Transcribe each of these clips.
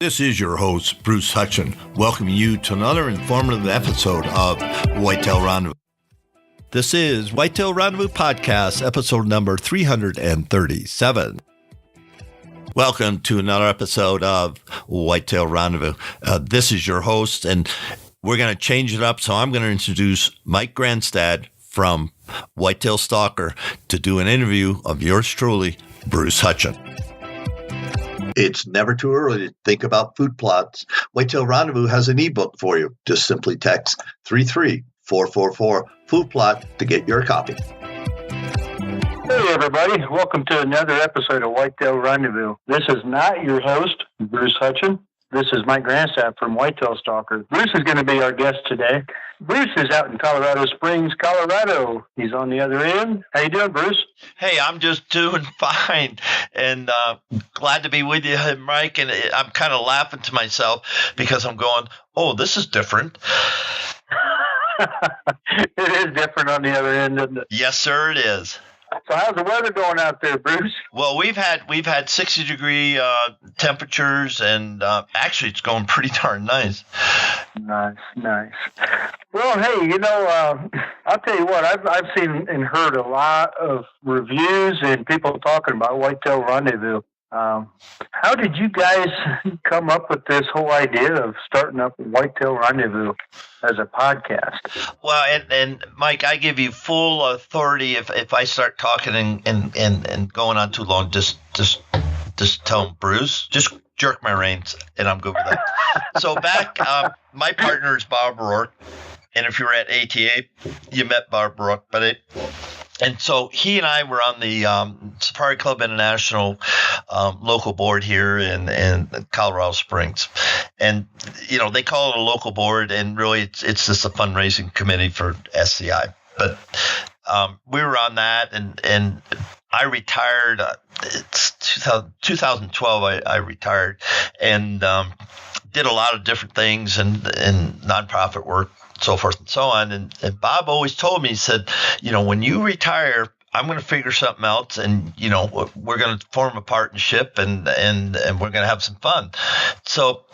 This is your host, Bruce Hutcheon, welcoming you to another informative episode of Whitetail Rendezvous. This is Whitetail Rendezvous Podcast, episode number 337. Welcome to another episode of Whitetail Rendezvous. This is your host, and we're going to change it up, so I'm going to introduce Mike Grandstaff from Whitetail Stalker to do an interview of yours truly, Bruce Hutcheon. It's never too early to think about food plots. Whitetail Rendezvous has an ebook for you. Just simply text 33444 food plot to get your copy. Hey everybody, welcome to another episode of Whitetail Rendezvous. This is not your host, Bruce Hutcheon. This is Mike Grandstaff from Whitetail Stalker. Bruce is going to be our guest today. Bruce is out in Colorado Springs, Colorado. He's on the other end. How you doing, Bruce? Hey, I'm just doing fine, and glad to be with you, Mike. And I'm kind of laughing to myself because I'm going, oh, this is different. It is different on the other end, isn't it? Yes, sir, it is. So how's the weather going out there, Bruce? Well, we've had 60-degree temperatures, and actually it's going pretty darn nice. Nice. Well, hey, I'll tell you what, I've seen and heard a lot of reviews and people talking about Whitetail Rendezvous. How did you guys come up with this whole idea of starting up Whitetail Rendezvous as a podcast? Well, and Mike, I give you full authority if I start talking and going on too long. Just tell him, Bruce, just jerk my reins, and I'm good with that. So back, my partner is Bob Rourke, and if you were at ATA, you met Bob Rourke, and so he and I were on the Safari Club International local board here in Colorado Springs. And, they call it a local board, and really it's just a fundraising committee for SCI. But we were on that, and I retired. It's 2012 I retired and did a lot of different things and nonprofit work, so forth and so on. And Bob always told me, he said, when you retire, I'm going to figure something else, and we're going to form a partnership, and we're going to have some fun. So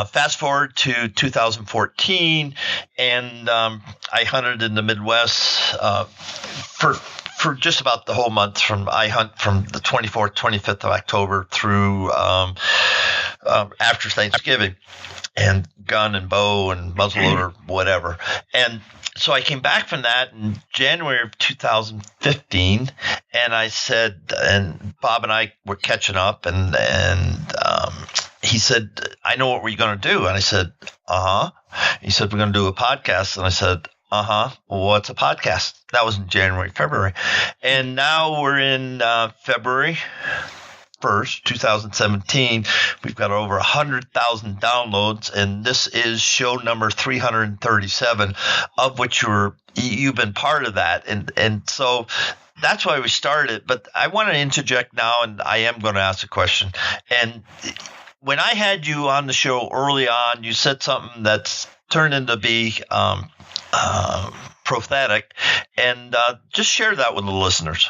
fast forward to 2014, and I hunted in the Midwest for just about the whole month. I hunt from the 24th, 25th of October through after Thanksgiving, and gun and bow and muzzleloader, whatever. And so I came back from that in January of 2015, and I said, and Bob and I were catching up, and he said, I know what we're going to do. And I said, uh-huh. He said, we're going to do a podcast. And I said, uh-huh. Well, what's a podcast? That was in January, February. And now we're in February 1st, 2017. We've got over 100,000 downloads, and this is show number 337, of which you've been part of that. And so that's why we started. But I want to interject now, and I am going to ask a question. And when I had you on the show early on, you said something that's turned into be prophetic, and just share that with the listeners.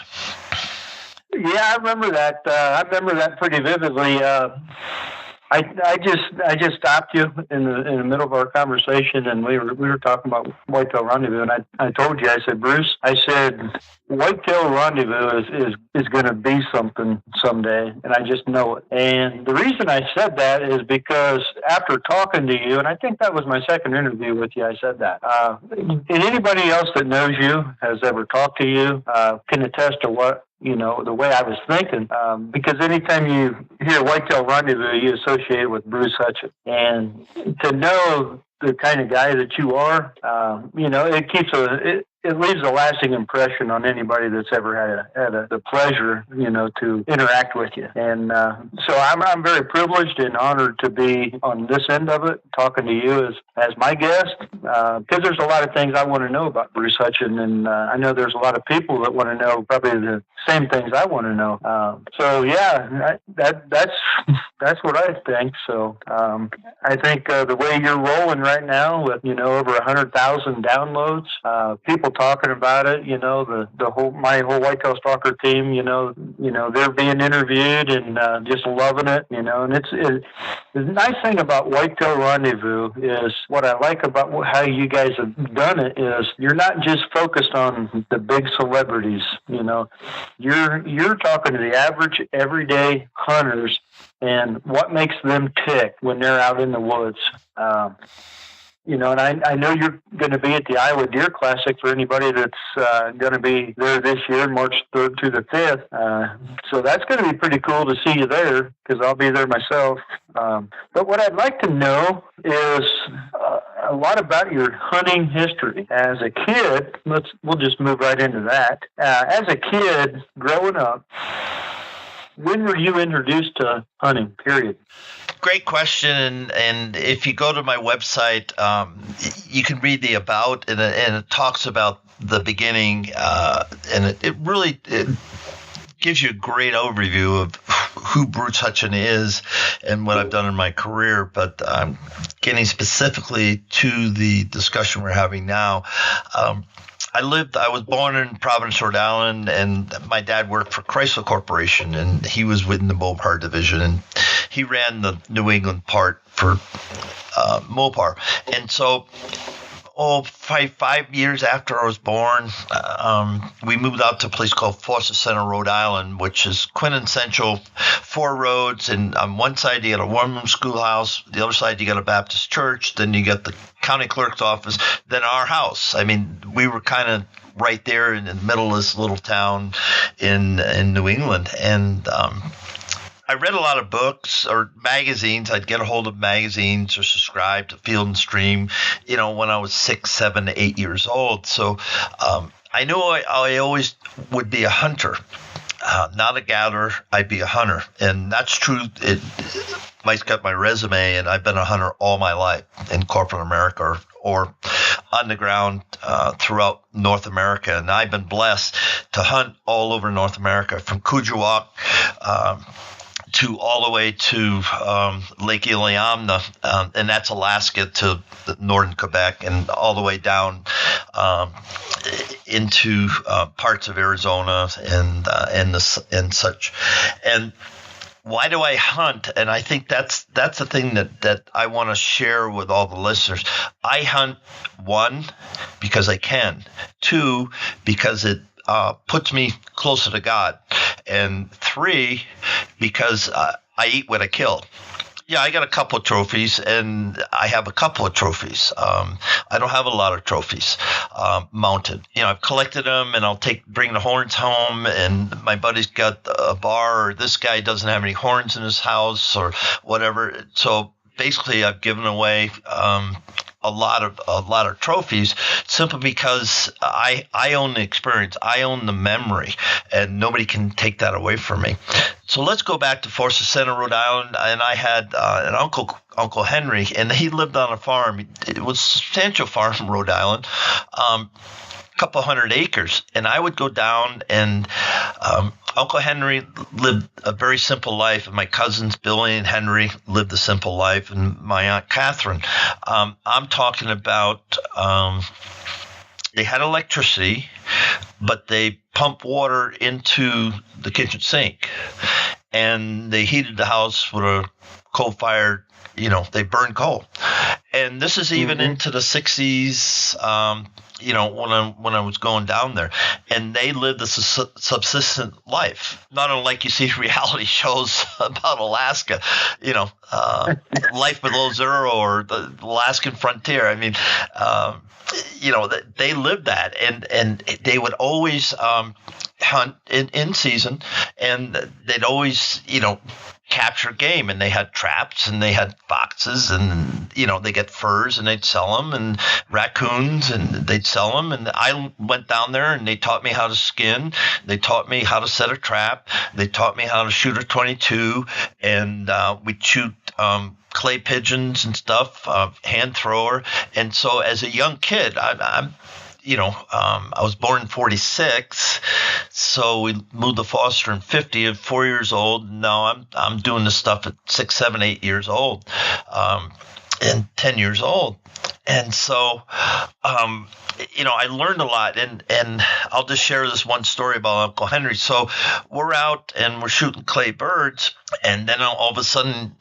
Yeah, I remember that. I remember that pretty vividly. I just stopped you in the middle of our conversation, and we were talking about Whitetail Rendezvous, and I told you, I said, Bruce, I said, Whitetail Rendezvous is going to be something someday, and I just know it. And the reason I said that is because after talking to you, and I think that was my second interview with you, I said that. And anybody else that knows you, has ever talked to you, can attest to what, the way I was thinking, because anytime you hear Whitetail Rendezvous, you associate it with Bruce Hutcheon. And to know the kind of guy that you are, it leaves a lasting impression on anybody that's ever had the pleasure, to interact with you. And so I'm very privileged and honored to be on this end of it, talking to you as my guest, because there's a lot of things I want to know about Bruce Hutcheon, and I know there's a lot of people that want to know probably the same things I want to know. So yeah, that's what I think. So I think the way you're rolling right now with over 100,000 downloads, people people talking about it. My whole Whitetail Stalker team. They're being interviewed and just loving it. And the nice thing about Whitetail Rendezvous is what I like about how you guys have done it is you're not just focused on the big celebrities. You're talking to the average everyday hunters and what makes them tick when they're out in the woods. And I know you're going to be at the Iowa Deer Classic for anybody that's going to be there this year, March 3rd to the 5th. So that's going to be pretty cool to see you there because I'll be there myself. But what I'd like to know is a lot about your hunting history. As a kid, we'll just move right into that. As a kid growing up, when were you introduced to hunting, period? Great question, and if you go to my website, you can read the about, and it talks about the beginning, and it really gives you a great overview of who Bruce Hutcheon is and what I've done in my career. But getting specifically to the discussion we're having now, I was born in Providence, Rhode Island, and my dad worked for Chrysler Corporation, and he was within the Mopar division, and he ran the New England part for Mopar. And so, 5 years after I was born, we moved out to a place called Foster Center, Rhode Island, which is quintessential 4 roads. And on one side, you got a one-room schoolhouse. The other side, you got a Baptist church. Then you got the county clerk's office. Then our house. I mean, we were kind of right there in the middle of this little town in New England. And I read a lot of books or magazines. I'd get a hold of magazines or subscribe to Field and Stream, when I was 6, 7, 8 years old. So I knew I always would be a hunter, not a gatherer. I'd be a hunter. And that's true. Mike's got my resume, and I've been a hunter all my life in corporate America or on the ground throughout North America. And I've been blessed to hunt all over North America, from Kuujjuaq to all the way to Lake Iliamna, and that's Alaska, to northern Quebec, and all the way down into parts of Arizona and such. And why do I hunt? And I think that's the thing that I want to share with all the listeners. I hunt, 1, because I can. 2, because it puts me closer to God. And 3, because I eat what I kill. Yeah, I got a couple of trophies, and I have a couple of trophies. I don't have a lot of trophies mounted. I've collected them, and I'll bring the horns home, and my buddy's got a bar, or this guy doesn't have any horns in his house, or whatever. So basically, I've given away a lot of trophies simply because I own the experience, I own the memory, and nobody can take that away from me. So let's go back to Foster Center, Rhode Island, and I had an Uncle Henry, and he lived on a farm. It was a substantial farm in Rhode Island, couple hundred acres, and I would go down, and Uncle Henry lived a very simple life, and my cousins Billy and Henry lived a simple life, and my Aunt Catherine. I'm talking about they had electricity, but they pumped water into the kitchen sink, and they heated the house with a coal-fired, they burned coal. And this is even into the 60s, when I was going down there. And they lived a subsistent life, not unlike you see reality shows about Alaska, Life Below Zero or the Alaskan Frontier. I mean, they lived that, and they would always hunt in season, and they'd always, capture game, and they had traps, and they had foxes, and they get furs, and they'd sell them, and raccoons, and they'd sell them. And I went down there, and they taught me how to skin, they taught me how to set a trap, they taught me how to shoot a .22, and we'd shoot clay pigeons and stuff, hand thrower. And so as a young kid, I was born in 46, so we moved to Foster in 50 at 4 years old. Now I'm doing this stuff at 6, 7, 8 years old. 10 years old. And so, I learned a lot, and I'll just share this one story about Uncle Henry. So we're out and we're shooting clay birds, and then all of a sudden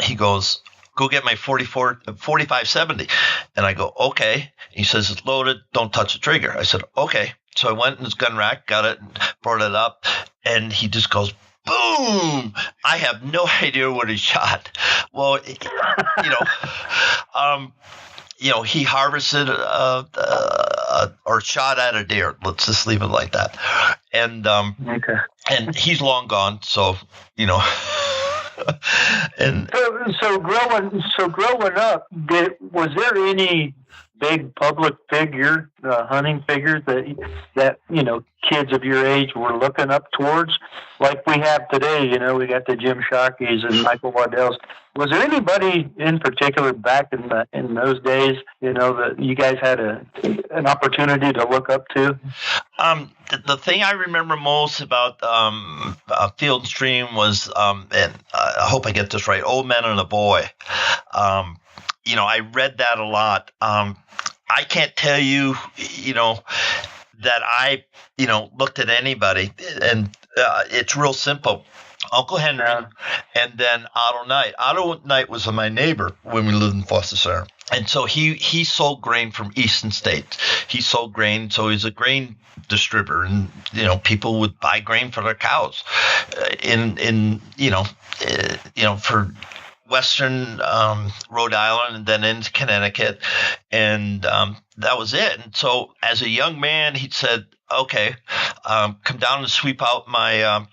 he goes, "Go get my 45-70." And I go, "Okay." He says, "It's loaded. Don't touch the trigger." I said, "Okay." So I went in his gun rack, got it, brought it up, and he just goes, boom! I have no idea what he shot. Well, he harvested or shot at a deer. Let's just leave it like that. And okay. And he's long gone, so and so growing up, was there any big public figure, hunting figure that kids of your age were looking up towards, like we have today? We got the Jim Shockeys and Michael Waddell's. Was there anybody in particular back in those days, that you guys had an opportunity to look up to? The thing I remember most about Field and Stream was, and I hope I get this right, Old Man and a Boy. I read that a lot. I can't tell you, that I, looked at anybody, and it's real simple. Uncle Henry, and then Otto Knight. Otto Knight was my neighbor when we lived in Foster Center. And so he sold grain from Eastern States. He sold grain, so he's a grain distributor, and people would buy grain for their cows for Western Rhode Island and then into Connecticut, and that was it. And so as a young man, he said, "Okay, come down and sweep out my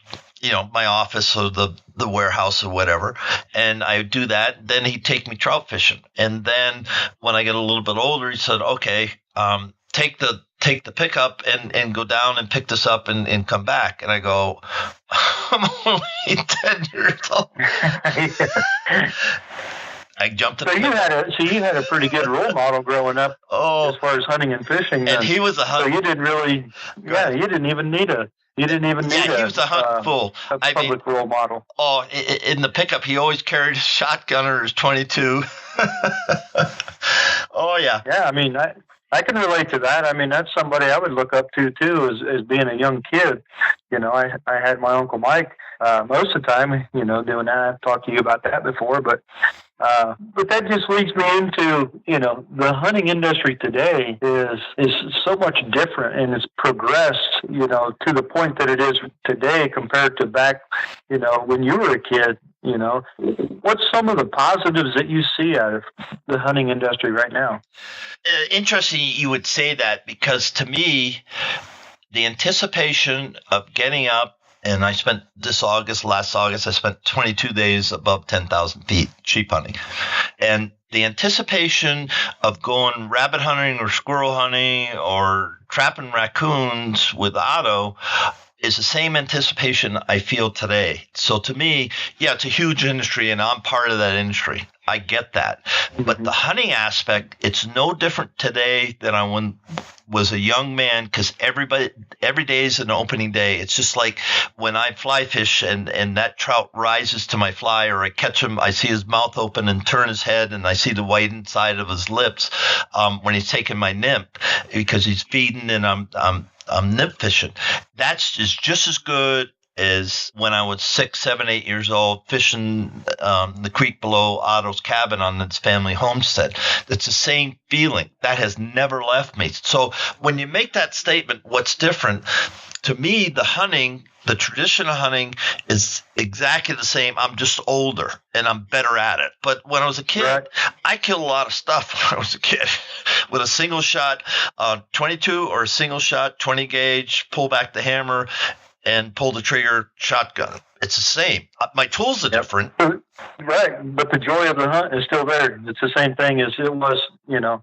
my office or the warehouse or whatever." And I would do that. Then he'd take me trout fishing. And then when I get a little bit older, he said, "Okay, take the pickup and go down and pick this up and come back." And I go, "I'm only 10 years old." I jumped. So you had a pretty good role model growing up, as far as hunting and fishing. And he was a hunter. So you didn't really, you didn't even need a. You didn't even need he was a hunting fool. A public role model. Oh, in the pickup, he always carried his shotgun or his .22. Oh, yeah. Yeah, I mean, I can relate to that. I mean, that's somebody I would look up to, too, as being a young kid. I had my Uncle Mike most of the time, doing that. I've talked to you about that before, but that just leads me into, the hunting industry today is so much different, and it's progressed, to the point that it is today compared to back, when you were a kid. What's some of the positives that you see out of the hunting industry right now? Interesting you would say that, because to me, the anticipation of getting up, and I spent last August, I spent 22 days above 10,000 feet sheep hunting. And the anticipation of going rabbit hunting or squirrel hunting or trapping raccoons with Otto is the same anticipation I feel today. So to me, yeah, it's a huge industry, and I'm part of that industry. I get that. But the hunting aspect, it's no different today than I was a young man, because every day is an opening day. It's just like when I fly fish and that trout rises to my fly, or I catch him, I see his mouth open and turn his head, and I see the white inside of his lips when he's taking my nymph, because he's feeding and I'm nymph fishing. That's just as good as when I was 6, 7, 8 years old fishing the creek below Otto's cabin on his family homestead. It's the same feeling. That has never left me. So when you make that statement, what's different? To me, the tradition of hunting is exactly the same. I'm just older and I'm better at it. But when I was a kid, right, I killed a lot of stuff when I was a kid with a single shot 22 or a single shot 20 gauge, pull back the hammer and pull the trigger shotgun. It's the same. My tools are different. Right, but the joy of the hunt is still there. It's the same thing as it was,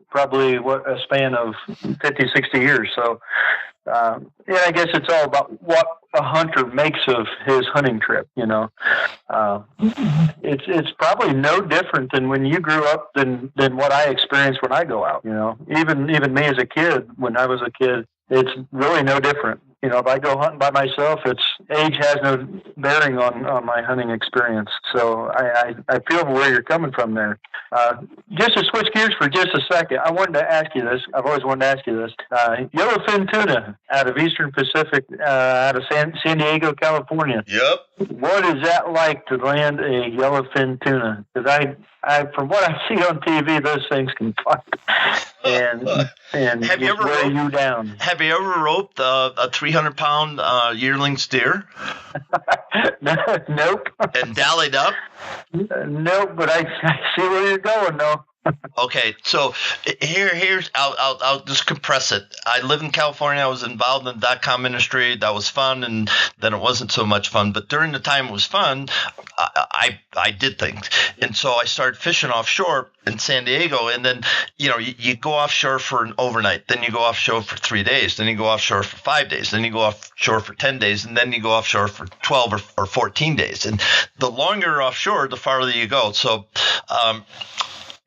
probably a span of 50, 60 years. So, I guess it's all about what a hunter makes of his hunting trip, It's probably no different than when you grew up than what I experienced when I go out, Even me as a kid, when I was a kid, it's really no different. If I go hunting by myself, age has no bearing on my hunting experience. So I feel where you're coming from there. Just to switch gears for just a second, I wanted to ask you this. I've always wanted to ask you this. Yellowfin tuna out of Eastern Pacific, out of San Diego, California. Yep. What is that like to land a yellowfin tuna? Because I, from what I see on TV, those things can fight and have you ever wear you down. Have you ever roped a 300-pound yearling steer? Nope. And dallied up? Nope, but I see where you're going, though. Okay, so here's I'll just compress it. I live in California. I was involved in the .com industry. That was fun, and then it wasn't so much fun. But during the time it was fun, I did things, and so I started fishing offshore in San Diego. And then you go offshore for an overnight, then you go offshore for 3 days, then you go offshore for 5 days, then you go offshore for 10 days, and then you go offshore for 12 or 14 days. And the longer you're offshore, the farther you go. So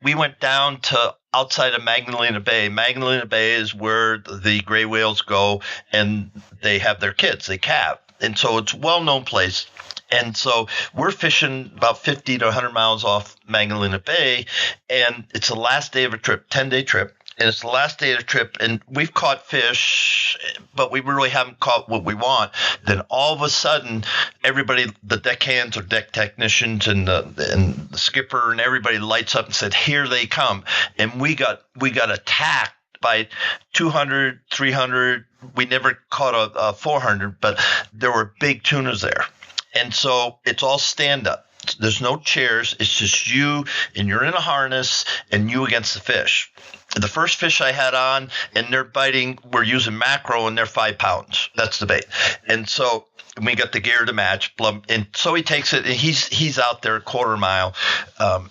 we went down to outside of Magdalena Bay. Magdalena Bay is where the gray whales go, and they have their kids. They calve. And so it's a well-known place. And so we're fishing about 50 to 100 miles off Magdalena Bay, and it's the last day of a trip, 10-day trip. And it's the last day of the trip, and we've caught fish, but we really haven't caught what we want. Then all of a sudden, everybody, the deckhands or deck technicians and the skipper and everybody lights up and said, "Here they come!" And we got attacked by 200, 300. We never caught a 400, but there were big tunas there, and so it's all stand up. There's no chairs. It's just you, and you're in a harness, and you against the fish. The first fish I had on, and they're biting, we're using mackerel, and they're 5 pounds. That's the bait. And so we got the gear to match. And so he takes it, and he's out there a quarter mile. On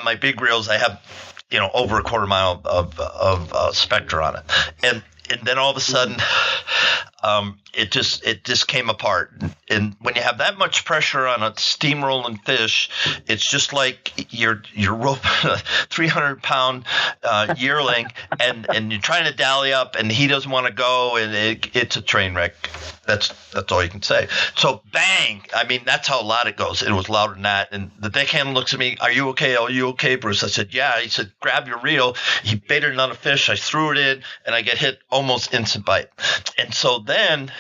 my big reels, I have, over a quarter mile of spectra on it. And then all of a sudden, it just came apart. And when you have that much pressure on a steamrolling fish, it's just like you're roping a 300-pound yearling, and you're trying to dally up, and he doesn't want to go, and it's a train wreck. That's all you can say. So bang! I mean, that's how loud it goes. It was louder than that. And the deckhand looks at me. "Are you okay? Are you okay, Bruce?" I said, "Yeah." He said, "Grab your reel." He baited another fish. I threw it in, and I get hit almost instant bite. And so then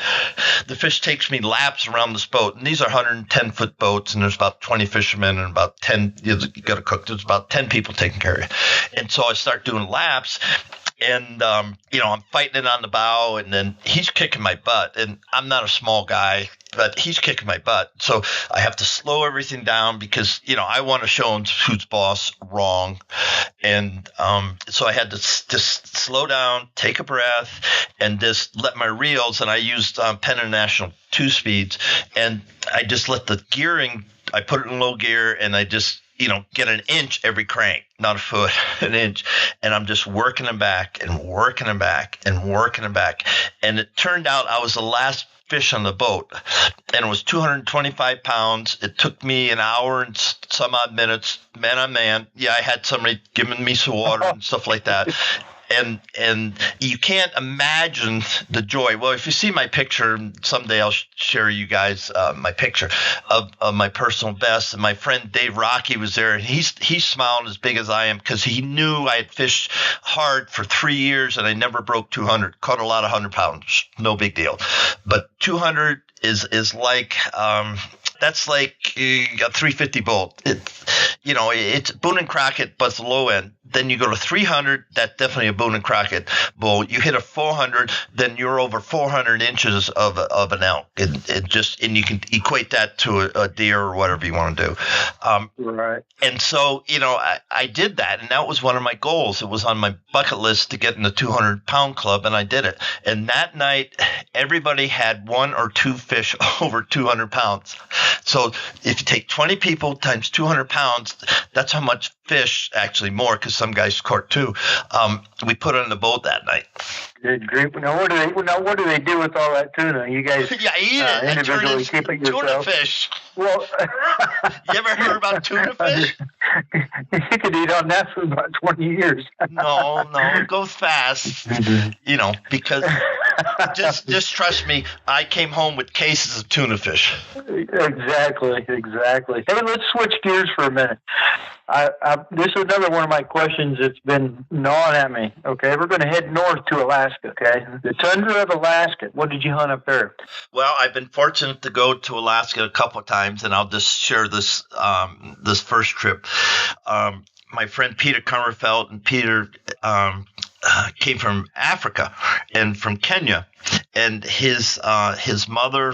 the fish takes me laps around this boat. And these are 110-foot boats, and there's about 20 fishermen and about 10. You got to cook. There's about 10 people taking care of you. And so I start doing laps. And, I'm fighting it on the bow, and then he's kicking my butt. And I'm not a small guy, but he's kicking my butt. So I have to slow everything down because, I want to show him who's boss wrong. And so I had to just slow down, take a breath, and just let my reels. And I used Penn International 2-speeds. And I just let the gearing, I put it in low gear, and I just get an inch every crank, not a foot, an inch. And I'm just working them back and working them back and working them back. And it turned out I was the last fish on the boat, and it was 225 pounds. It took me an hour and some odd minutes, man on man. Yeah, I had somebody giving me some water and stuff like that. And you can't imagine the joy. Well, if you see my picture, someday I'll share you guys my picture of my personal best. And my friend Dave Rocky was there, and he's smiling as big as I am because he knew I had fished hard for 3 years and I never broke 200. Caught a lot of 100 pounds, no big deal. But 200 is like that's like a 350 bolt. It's Boone and Crockett, but it's the low end. Then you go to 300, that's definitely a Boone and Crockett bull. You hit a 400, then you're over 400 inches of an elk, and you can equate that to a deer or whatever you want to do. Right. And so I did that, and that was one of my goals. It was on my bucket list to get in the 200-pound club, and I did it. And that night, everybody had 1 or 2 fish over 200 pounds. So if you take 20 people times 200 pounds, that's how much fish, actually more, because some guys caught 2. We put on the boat that night. Good grief. Now what do they do with all that tuna? You guys eat it. Individually keep it yourself. Tuna fish. Well, you ever heard about tuna fish? You could eat on that for about 20 years. No, it goes fast. Because just trust me. I came home with cases of tuna fish. Exactly. Hey, let's switch gears for a minute. This is another one of my questions that's been gnawing at me. Okay, we're going to head north to Alaska. Okay, the tundra of Alaska. What did you hunt up there? Well, I've been fortunate to go to Alaska a couple of times, and I'll just share this this first trip. My friend Peter Kummerfeld, and Peter came from Africa and from Kenya, and his mother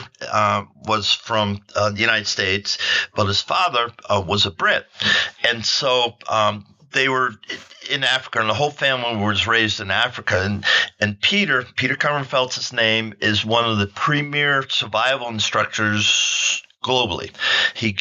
was from the United States, but his father was a Brit, and so they were in Africa, and the whole family was raised in Africa. And Peter Kummerfeld's his name, is one of the premier survival instructors globally. He's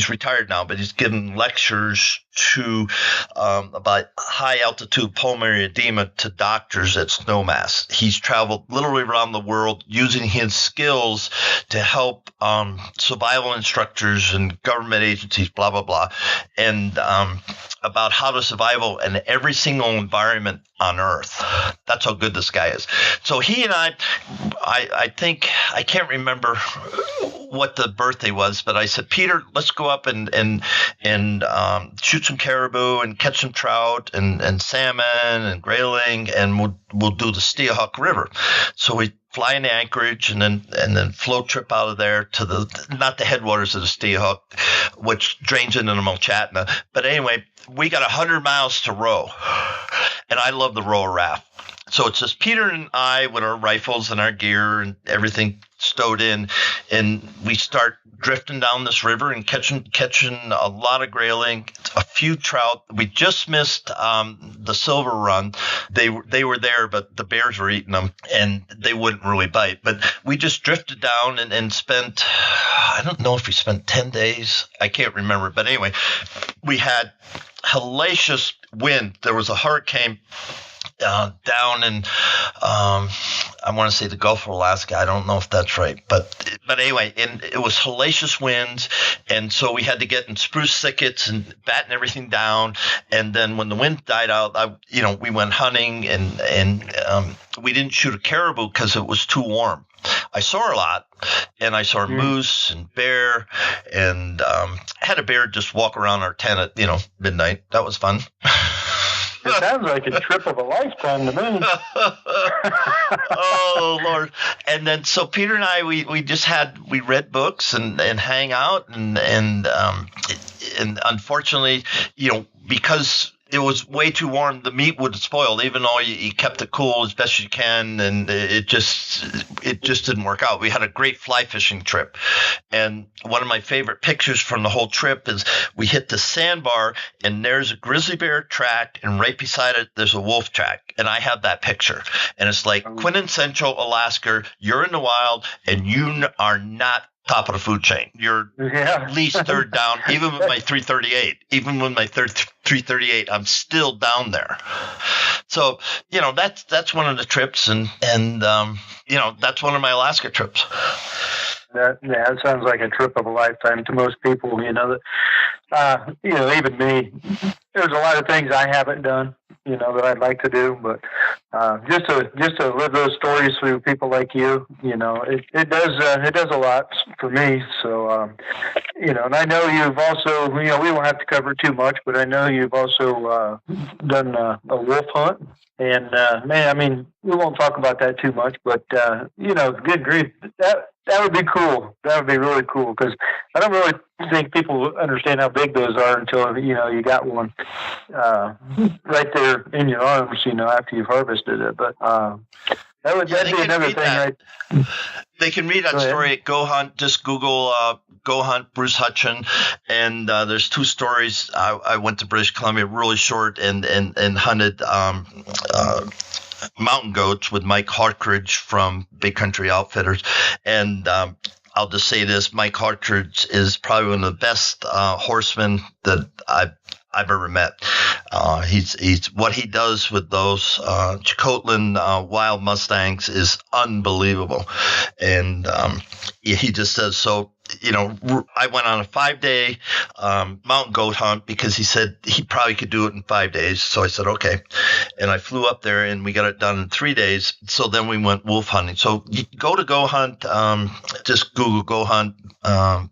retired now, but he's given lectures to about high altitude pulmonary edema to doctors at Snowmass. He's traveled literally around the world using his skills to help survival instructors and government agencies, blah, blah, blah, and about how to survive in every single environment on Earth. That's how good this guy is. So he and I think, I can't remember what the birthday was, but I said, Peter, let's go up and shoot some caribou and catch some trout and salmon and grayling, and we'll do the Steelhawk River. So we fly into Anchorage and then float trip out of there to not the headwaters of the Steelhawk, which drains into the Mulchatna. But anyway, we got 100 miles to row, and I love the rower raft. So it's just Peter and I with our rifles and our gear and everything stowed in, and we start drifting down this river and catching a lot of grayling, a few trout. We just missed the silver run. They were there, but the bears were eating them, and they wouldn't really bite. But we just drifted down and spent, I don't know if we spent 10 days. I can't remember. But anyway, we had hellacious wind. There was a hurricane down in I want to say the Gulf of Alaska. I don't know if that's right, but anyway, and it was hellacious winds, and so we had to get in spruce thickets and batten everything down. And then when the wind died out, we went hunting, and we didn't shoot a caribou because it was too warm. I saw a lot, and I saw moose and bear, and had a bear just walk around our tent at midnight. That was fun. It sounds like a trip of a lifetime to me. Oh, Lord. And then so Peter and I, we read books and hang out, and unfortunately, because it was way too warm, the meat would spoil, even though you kept it cool as best you can, and it just didn't work out. We had a great fly fishing trip, and one of my favorite pictures from the whole trip is we hit the sandbar, and there's a grizzly bear track, and right beside it there's a wolf track, and I have that picture, and it's like quintessential Alaska. You're in the wild, and you are not top of the food chain. You're at least third down, even with my 338. Even with my 338, I'm still down there. So, that's one of the trips, and that's one of my Alaska trips. It sounds like a trip of a lifetime to most people. Even me. There's a lot of things I haven't done, that I'd like to do, but just to live those stories through people like you, it does a lot for me. So, and I know you've also, we won't have to cover too much, but I know you've also done a wolf hunt. And we won't talk about that too much, but good grief, that would be cool. That would be really cool, because I don't really think people understand how big those are until you got one right there in your arms, after you've harvested it. But that'd be another thing, right? They can read that story at Go Hunt. Just Google Go Hunt Bruce Hutcheon, and there's two stories. I went to British Columbia, really short, and hunted mountain goats with Mike Hartridge from Big Country Outfitters, and I'll just say this: Mike Hartridge is probably one of the best horsemen that I've ever met. He's what he does with those Chicotlan wild Mustangs is unbelievable, and he just does so I went on a 5-day mountain goat hunt because he said he probably could do it in 5 days. So I said, okay. And I flew up there and we got it done in 3 days. So then we went wolf hunting. So you go to Go Hunt, just Google Go Hunt /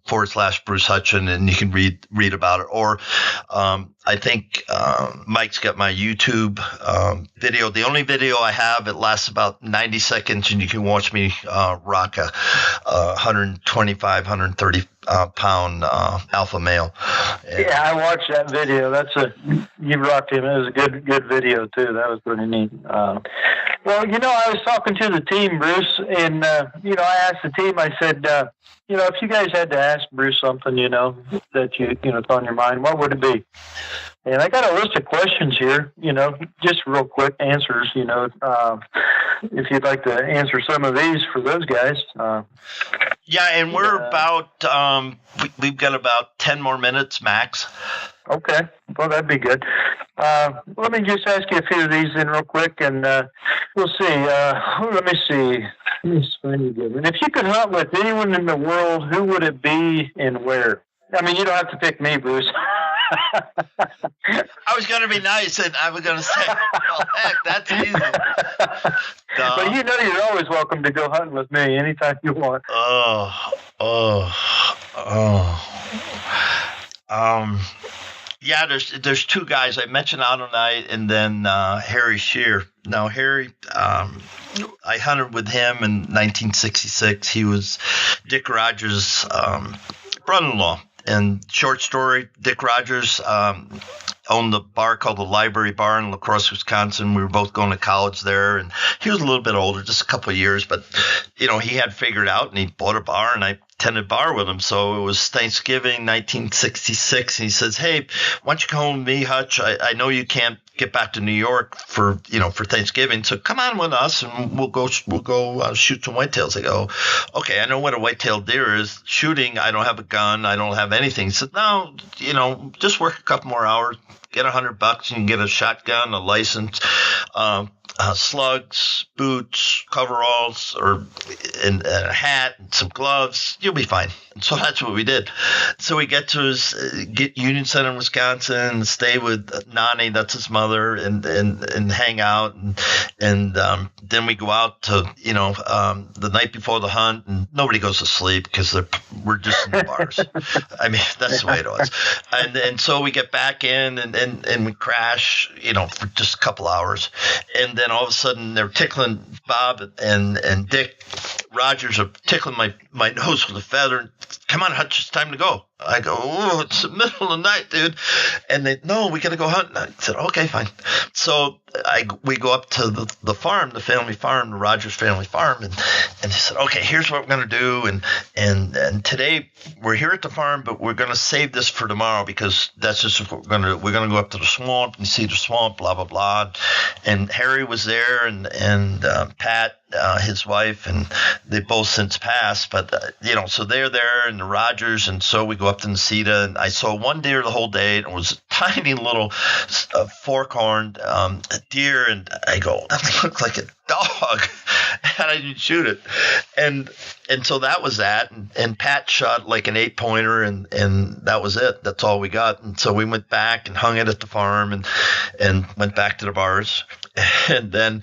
Bruce Hutcheon, and you can read about it. Or I think Mike's got my YouTube video. The only video I have, it lasts about 90 seconds, and you can watch me rock a 125, 130 pound alpha male. Yeah, I watched that video. You rocked him. It was a good video too. That was pretty neat. Well, I was talking to the team, Bruce, and I asked the team. I said, if you guys had to ask Bruce something, that it's on your mind, what would it be? And I got a list of questions here, just real quick answers, if you'd like to answer some of these for those guys. Yeah, and we're about, we've got about 10 more minutes max. Okay, well, that'd be good. Let me just ask you a few of these in real quick, and we'll see. Let me see. And if you could hunt with anyone in the world, who would it be and where? I mean, you don't have to pick me, Bruce. I was going to be nice, and I was going to say, well, heck, that's easy. But you're always welcome to go hunting with me anytime you want. Yeah, there's two guys. I mentioned Adonai and then Harry Shear. Now, Harry, I hunted with him in 1966. He was Dick Rogers' brother-in-law. And short story, Dick Rogers owned the bar called the Library Bar in La Crosse, Wisconsin. We were both going to college there, and he was a little bit older, just a couple of years, but he had figured out, and he bought a bar, and I attended bar with him. So it was Thanksgiving 1966, and he says, "Hey, why don't you come home with me, Hutch? I know you can't get back to New York for Thanksgiving, so come on with us and we'll go shoot some whitetails." I go, "Okay, I know what a whitetail deer is. Shooting, I don't have a gun, I don't have anything." He said, "No, just work a couple more hours, get $100, you can get a shotgun, a license, slugs, boots, coveralls, and a hat and some gloves. You'll be fine." And so that's what we did. So we get to get Union Center in Wisconsin, stay with Nani, that's his mother, and hang out, and then we go out to the night before the hunt, and nobody goes to sleep because we're just in the bars. I mean, that's the way it was. And so we get back in and we crash, for just a couple hours, and then all of a sudden they're tickling Bob and Dick Rogers are tickling my nose with a feather. "Come on, Hutch, it's time to go." I go, "Oh, it's the middle of the night, dude." And they, "No, we got to go hunting." I said, "Okay, fine." So we go up to the farm, the family farm, the Rogers family farm, and they said, "Okay, here's what we're going to do. And today we're here at the farm, but we're going to save this for tomorrow because that's just what we're going to do. We're going to go up to the swamp and see the swamp, blah, blah, blah." And Harry was there and Pat, his wife, and they both since passed, but so they're there, and the Rogers, and so we go up to Necedah, and I saw one deer the whole day, and it was a tiny little fork-horned deer, and I go, "That looks like a dog," and I didn't shoot it, and so that was that, and Pat shot like an 8-pointer, and that was it. That's all we got, and so we went back and hung it at the farm, and went back to the bars. And then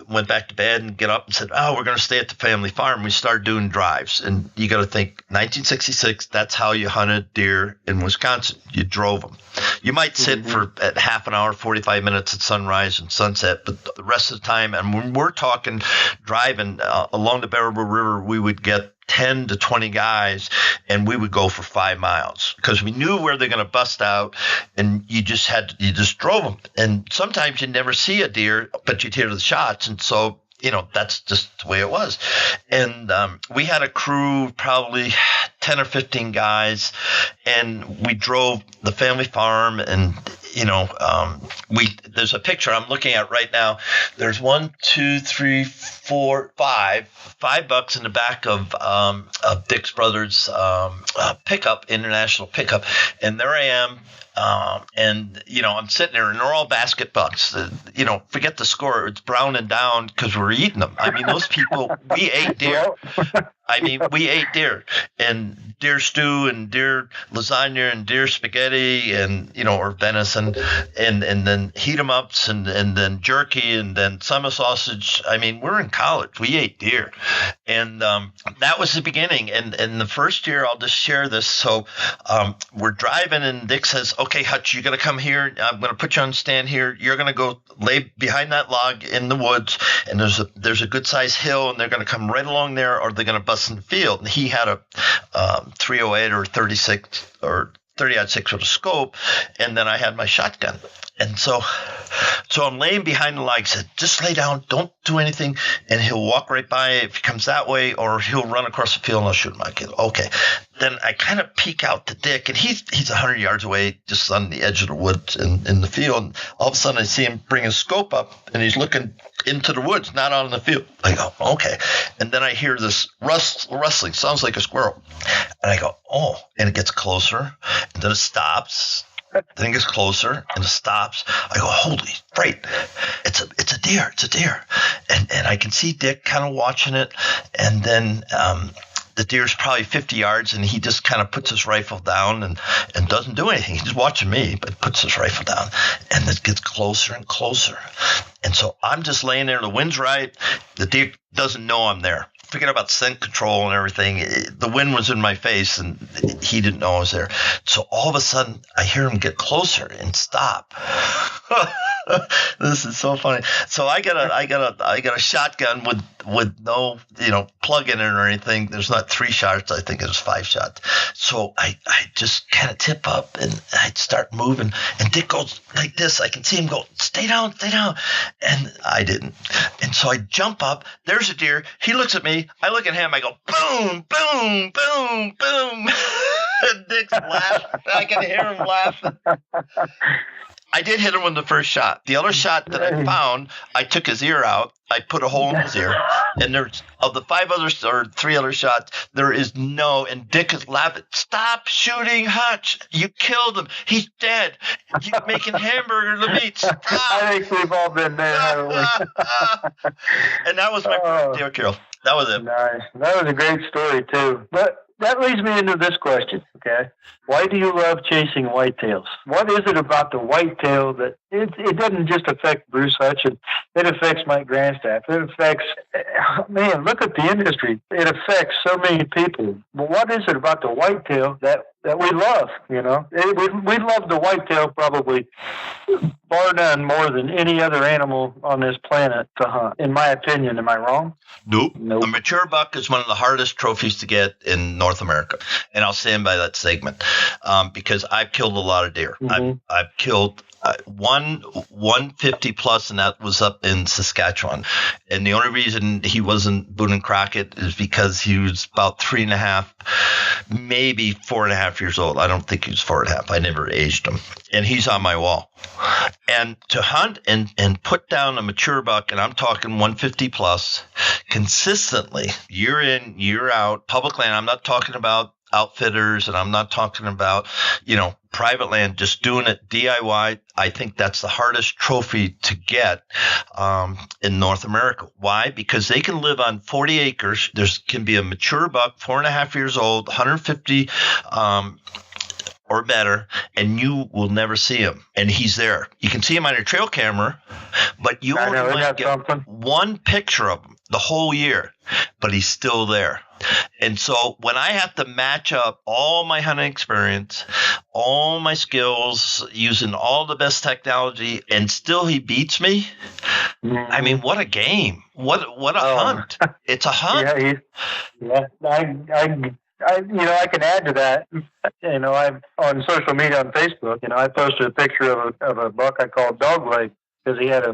went back to bed and get up and said, "Oh, we're going to stay at the family farm." We started doing drives. And you got to think, 1966, that's how you hunted deer in Wisconsin. You drove them. You might sit for at half an hour, 45 minutes at sunrise and sunset, but the rest of the time, and when we're talking driving along the Baraboo River, we would get 10 to 20 guys, and we would go for 5 miles because we knew where they're going to bust out, and you just drove them. And sometimes you never see a deer, but you'd hear the shots, and so that's just the way it was. And we had a crew, probably 10 or 15 guys, and we drove the family farm, and there's a picture I'm looking at right now. There's 1, 2, 3, 4, 5 bucks in the back of Dick's Brothers pickup, international pickup, and there I am. And I'm sitting there, and they're all basket bucks. Forget the score; it's browning down because we're eating them. I mean, those people, we ate deer. We ate deer and deer stew and deer lasagna and deer spaghetti and or venison and then heat 'em ups and then jerky and then summer sausage. I mean, we're in college. We ate deer, and that was the beginning. And the first year, I'll just share this. So we're driving, and Dick says, "Okay, Hutch, you got to come here. I'm going to put you on stand here. You're going to go lay behind that log in the woods, and there's a good sized hill, and they're going to come right along there, or they're going to bust in the field." And he had a 308 or 36 or 30-06 with a scope, and then I had my shotgun. And so I'm laying behind the log. He said, "Just lay down, don't do anything, and he'll walk right by if he comes that way, or he'll run across the field and I'll shoot him." I go, "Okay." Then I kind of peek out to Dick, and he's 100 yards away, just on the edge of the woods in the field. And all of a sudden, I see him bring his scope up, and he's looking into the woods, not on the field. I go, "Okay." And then I hear this rustling, sounds like a squirrel. And I go, "Oh," and it gets closer, and then it stops. Then it gets closer and it stops. I go, "Holy fright. It's a deer. It's a deer." And I can see Dick kind of watching it. And then the deer's probably 50 yards, and he just kind of puts his rifle down and doesn't do anything. He's watching me, but puts his rifle down. And it gets closer and closer. And so I'm just laying there. The wind's right. The deer doesn't know I'm there. Forget about scent control and everything. The wind was in my face, and he didn't know I was there. So all of a sudden, I hear him get closer and stop. This is so funny. So I got a shotgun with no plug in it or anything. There's not 3 shots. I think it was 5 shots. So I just kind of tip up and I start moving, and Dick goes like this. I can see him go, "Stay down, stay down," and I didn't. And so I jump up. There's a deer. He looks at me. I look at him. I go, "Boom, boom, boom, boom." And Dick's laughing. I can hear him laughing. I did hit him with the first shot. The other shot that I found, I took his ear out. I put a hole in his ear. And there's, of the 5 others or 3 other shots, there is no, and Dick is laughing. "Stop shooting Hutch. You killed him. He's dead. You're making hamburger the meat. Stop." I think we've all been there, haven't we? And that was my first deer kill. That was it. Nice. That was a great story, too. But that leads me into this question, okay? Why do you love chasing whitetails? What is it about the whitetail that it doesn't just affect Bruce Hutcheon? It affects Mike Grandstaff. It affects, man, look at the industry. It affects so many people. But what is it about the whitetail that we love, We love the whitetail probably bar none more than any other animal on this planet to hunt, in my opinion. Am I wrong? Nope. A mature buck is one of the hardest trophies to get in North America. And I'll stand by that segment because I've killed a lot of deer. Mm-hmm. I've killed 150 plus, and that was up in Saskatchewan. And the only reason he wasn't Boone and Crockett is because he was about 3.5, maybe 4.5 years old. I don't think he was 4.5. I never aged him. And he's on my wall. And to hunt and put down a mature buck, and I'm talking 150 plus, consistently, year in, year out, public land. I'm not talking about outfitters, and I'm not talking about, private land, just doing it DIY. I think that's the hardest trophy to get in North America. Why? Because they can live on 40 acres. There can be a mature buck, 4.5 years old, 150 or better, and you will never see him. And he's there. You can see him on your trail camera, but you only might get one picture of him the whole year, but he's still there. And so when I have to match up all my hunting experience, all my skills, using all the best technology, and still he beats me, I mean, what a game. What a hunt. It's a hunt. Yeah. I can add to that. I'm on social media on Facebook. I posted a picture of a buck I call Dogleg. because he had a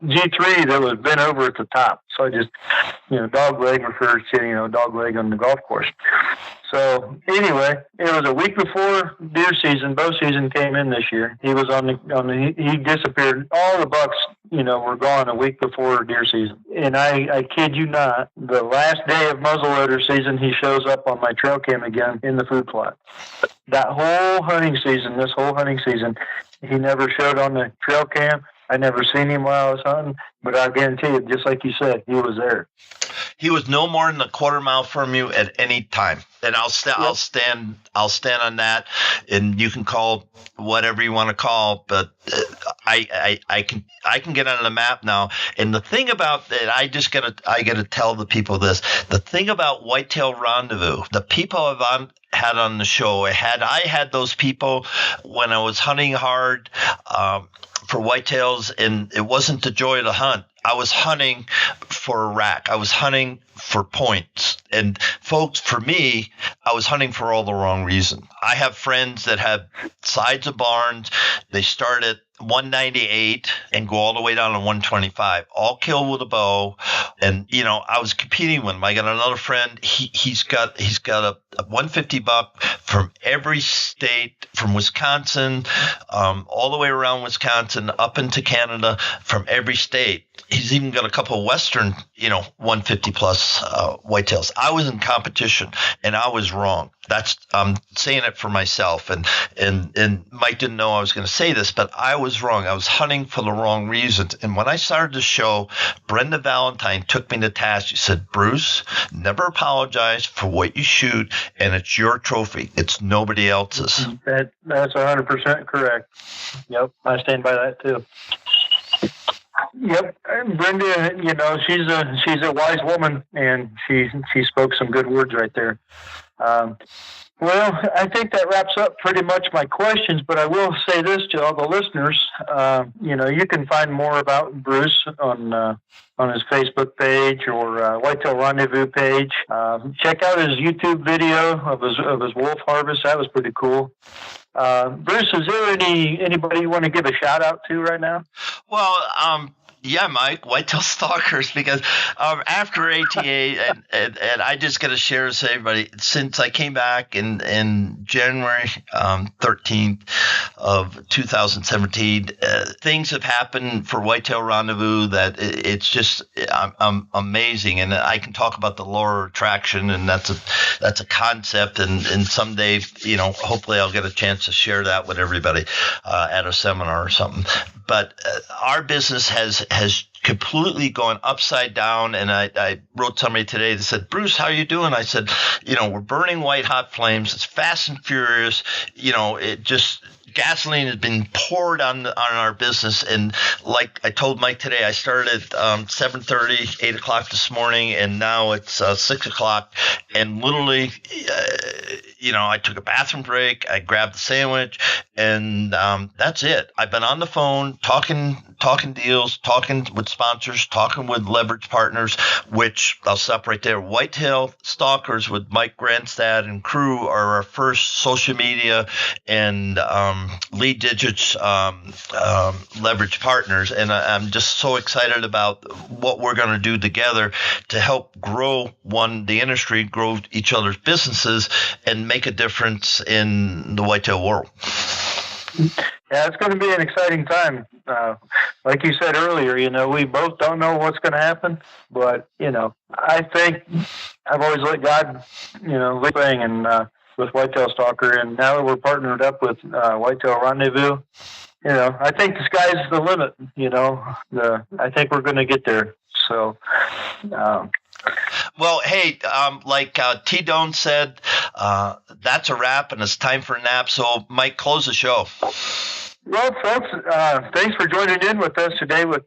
G3 that was bent over at the top. So I just, dog leg refers to, dog leg on the golf course. So anyway, it was a week before deer season. Bow season came in this year. He was he disappeared. All the bucks, were gone a week before deer season. And I kid you not, the last day of muzzleloader season, he shows up on my trail cam again in the food plot. This whole hunting season, he never showed on the trail cam. I never seen him while I was hunting, but I guarantee you, just like you said, he was there. He was no more than a quarter mile from you at any time, and I'll stand on that. And you can call whatever you want to call, but I can get on the map now. And the thing about that, I gotta tell the people this. The thing about Whitetail Rendezvous, the people I've had on the show, I had those people when I was hunting hard for whitetails, and it wasn't the joy of the hunt. I was hunting for a rack. I was hunting for points. And folks, for me, I was hunting for all the wrong reason. I have friends that have sides of barns. They start at 198 and go all the way down to 125, all killed with a bow. And, I was competing with him. I got another friend. He's got a 150 buck from every state, from Wisconsin, all the way around Wisconsin, up into Canada, from every state. He's even got a couple of Western, 150 plus whitetails. I was in competition, and I was wrong. I'm saying it for myself, and Mike didn't know I was going to say this, but I was wrong. I was hunting for the wrong reasons. And when I started the show, Brenda Valentine took me to task. She said, "Bruce, never apologize for what you shoot, and it's your trophy. It's nobody else's." That's 100% correct. Yep, I stand by that too. Yep, and Brenda, she's a wise woman, and she spoke some good words right there. Well, I think that wraps up pretty much my questions, but I will say this to all the listeners. You can find more about Bruce on his Facebook page or Whitetail Rendezvous page. Check out his YouTube video of his wolf harvest. That was pretty cool. Bruce, is there anybody you want to give a shout out to right now? Well, yeah, Mike, Whitetail Stalkers, because after ATA, and I just got to share with everybody, since I came back in January 13th of 2017, things have happened for Whitetail Rendezvous that it's just amazing. And I can talk about the law of attraction, and that's a concept. And someday, hopefully I'll get a chance to share that with everybody at a seminar or something. But our business has completely gone upside down. And I wrote somebody today that said, "Bruce, how are you doing?" I said, we're burning white hot flames. It's fast and furious. It just gasoline has been poured on our business. And like I told Mike today, I started at 7:30, 8 o'clock this morning, and now it's 6 o'clock. And literally, I took a bathroom break, I grabbed the sandwich, and that's it. I've been on the phone talking deals, talking with sponsors, talking with leverage partners, which I'll stop right there. Whitetail Stalkers with Mike Grandstaff and crew are our first social media and lead digits leverage partners. And I'm just so excited about what we're going to do together to help grow the industry, grow each other's businesses, and make a difference in the whitetail world. Yeah, it's going to be an exciting time. Like you said earlier, we both don't know what's going to happen, but, I think I've always let God, lead thing and with Whitetail Stalker, and now that we're partnered up with Whitetail Rendezvous, I think the sky's the limit. I think we're going to get there. So, well, hey, like T-Done said, that's a wrap, and it's time for a nap. So, Mike, close the show. Well, folks, thanks for joining in with us today with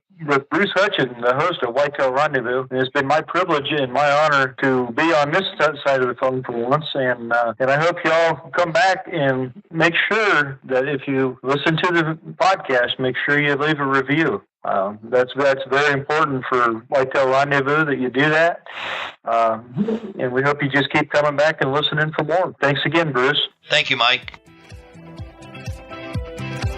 Bruce Hutcheon, the host of Whitetail Rendezvous. It's been my privilege and my honor to be on this side of the phone for once, and I hope you all come back and make sure that if you listen to the podcast, make sure you leave a review. That's very important for Whitetail Rendezvous that you do that, and we hope you just keep coming back and listening for more. Thanks again, Bruce. Thank you, Mike.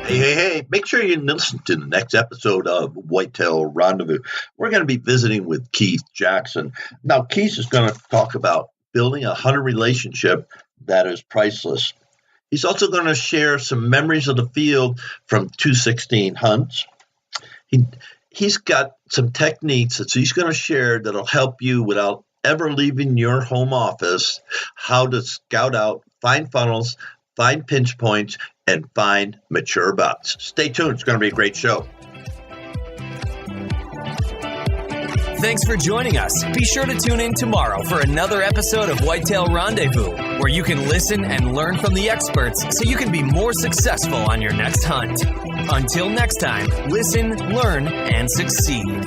Hey, make sure you listen to the next episode of Whitetail Rendezvous. We're going to be visiting with Keith Jackson. Now, Keith is going to talk about building a hunter relationship that is priceless. He's also going to share some memories of the field from 216 hunts. He's got some techniques that he's going to share that'll help you without ever leaving your home office, how to scout out, find funnels, find pinch points, and find mature bucks. Stay tuned. It's going to be a great show. Thanks for joining us. Be sure to tune in tomorrow for another episode of Whitetail Rendezvous, where you can listen and learn from the experts so you can be more successful on your next hunt. Until next time, listen, learn, and succeed.